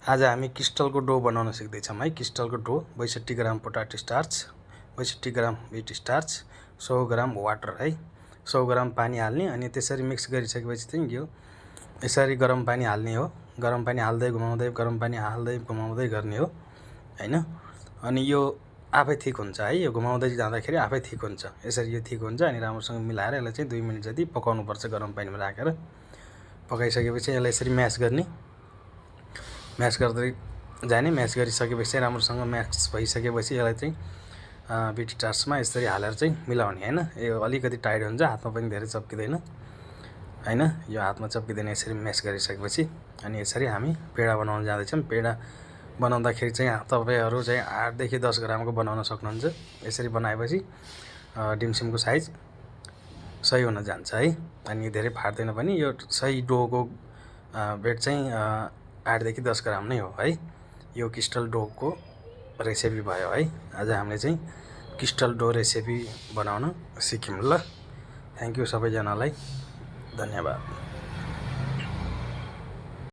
आज हामी क्रिस्टलको डो बनाउन सिक्दैछौँ है। क्रिस्टलको डो 62 ग्राम पोटाटो स्टार्च, 62 ग्राम व्हिट स्टार्च, 100 ग्राम वाटर है, 100 ग्राम पानी हाल्ने। अनि त्यसरी मिक्स गरिसकेपछि चाहिँ यो यसरी गरम पानी हाल्ने हो। गरम पानी हाल्दै घुमाउँदै, गरम पानी हाल्दै घुमाउँदै गर्ने हो हैन। अनि यो आफै थिक हुन्छ है। यो घुमाउँदै जाँदाखेरि आफै थिक हुन्छ। यसरी यो थिक हुन्छ अनि राम्रोसँग मिलाएर यसलाई चाहिँ 2 मिनेट जति पकाउनुपर्छ गरम पानीमा राखेर। पकाइसकेपछि यसलाई यसरी म्यास गर्ने, म्यास गर्दै जाने। म्यास गरिसकेपछि राम्रोसँग म्यास भइसकेपछि यसलाई चाहिँ व्हिट स्टार्चमा यसरी हालेर चाहिँ मिलाउने हैन। यो अलिकति टाइट हुन्छ, हातमा पनि धेरै चप्किँदैन हैन। यो हातमा चप्किँदैन यसरी म्यास गरिसकेपछि। अनि यसरी हामी पेडा बनाउन जाँदैछौँ। पेडा बनाउँदाखेरि चाहिँ तपाईहरु चाहिँ 8 देखि 10 ग्रामको बनाउन सक्नुहुन्छ। यसरी बनाएपछि डिमसिमको साइज सही हुन जान्छ है। अनि धेरै फाट्दैन पनि। यो सही डोको वेट चाहिँ 8 देखि 10 ग्राम नै हो है। यो क्रिस्टल डोको रेसिपी भयो है। आज हामीले चाहिँ क्रिस्टल डो रेसिपी बनाउन सिक्यौं ल। थ्यांक यू सबैजनालाई, धन्यवाद।